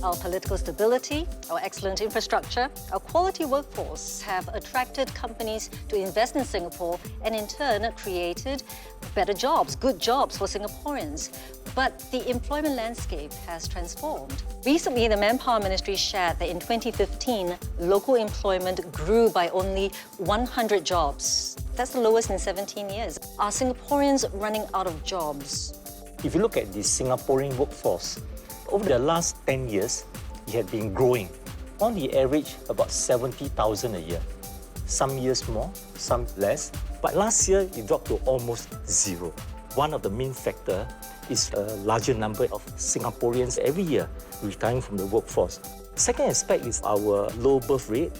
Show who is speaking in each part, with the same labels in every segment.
Speaker 1: Our political stability, our excellent infrastructure, our quality workforce have attracted companies to invest in Singapore and in turn created better jobs, good jobs for Singaporeans. But the employment landscape has transformed. Recently, the Manpower Ministry shared that in 2015, local employment grew by only 100 jobs. That's the lowest in 17 years. Are Singaporeans running out of jobs?
Speaker 2: If you look at the Singaporean workforce, over the last 10 years, it had been growing. On the average, about 70,000 a year. Some years more, some less. But last year, it dropped to almost zero. One of the main factors is a larger number of Singaporeans every year retiring from the workforce. Second aspect is our low birth rate.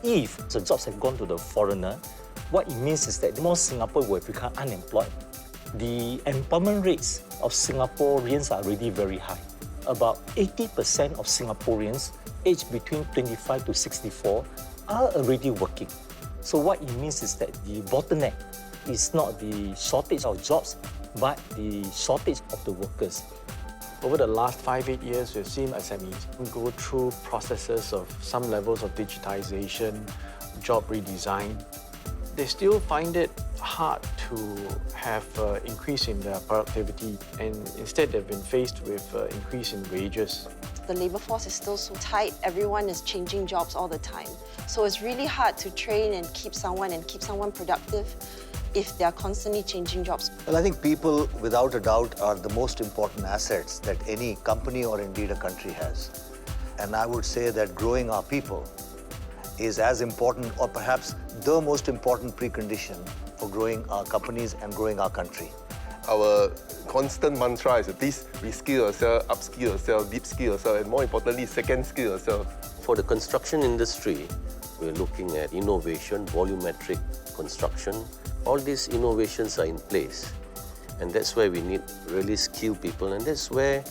Speaker 2: If the jobs have gone to the foreigner, what it means is that more Singaporeans will become unemployed. The employment rates of Singaporeans are already very high. About 80% of Singaporeans aged between 25 to 64 are already working. So what it means is that the bottleneck is not the shortage of jobs, but the shortage of the workers.
Speaker 3: Over the last 5-8 years, we've seen SMEs go through processes of some levels of digitization, job redesign. They still find it hard to have an increase in their productivity, and instead they've been faced with an increase in wages.
Speaker 4: The labour force is still so tight, everyone is changing jobs all the time. So it's really hard to train and keep someone productive if they're constantly changing jobs.
Speaker 5: Well, I think people, without a doubt, are the most important assets that any company or indeed a country has. And I would say that growing our people is as important, or perhaps the most important precondition for growing our companies and growing our country.
Speaker 6: Our constant mantra is at least reskill yourself, upskill yourself, deep skill yourself, and more importantly, second skill yourself.
Speaker 7: For the construction industry, we're looking at innovation, volumetric construction. All these innovations are in place, and that's where we need really skilled people, and that's where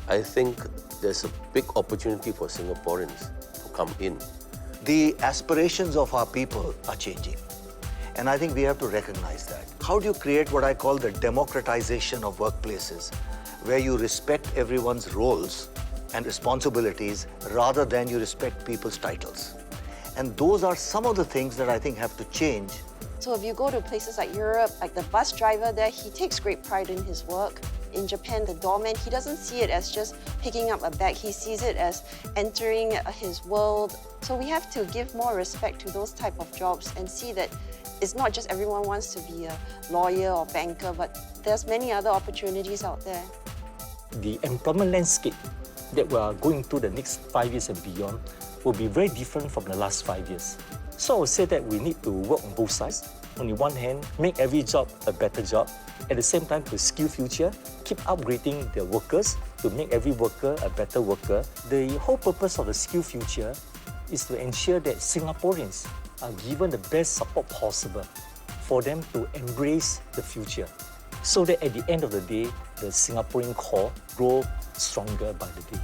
Speaker 7: I think there's a big opportunity for Singaporeans to come in.
Speaker 5: The aspirations of our people are changing, and I think we have to recognize that. How do you create what I call the democratization of workplaces, where you respect everyone's roles and responsibilities rather than you respect people's titles? And those are some of the things that I think have to change.
Speaker 4: So if you go to places like Europe, like the bus driver there, he takes great pride in his work. In Japan, the doorman, he doesn't see it as just picking up a bag, he sees it as entering his world. So we have to give more respect to those type of jobs and see that it's not just everyone wants to be a lawyer or banker, but there's many other opportunities out there.
Speaker 2: The employment landscape that we are going through the next 5 years and beyond will be very different from the last 5 years. So I would say that we need to work on both sides. On the one hand, make every job a better job. At the same time, to SkillsFuture, keep upgrading the workers to make every worker a better worker. The whole purpose of the SkillsFuture is to ensure that Singaporeans are given the best support possible for them to embrace the future, so that at the end of the day, the Singaporean core grow stronger by the day.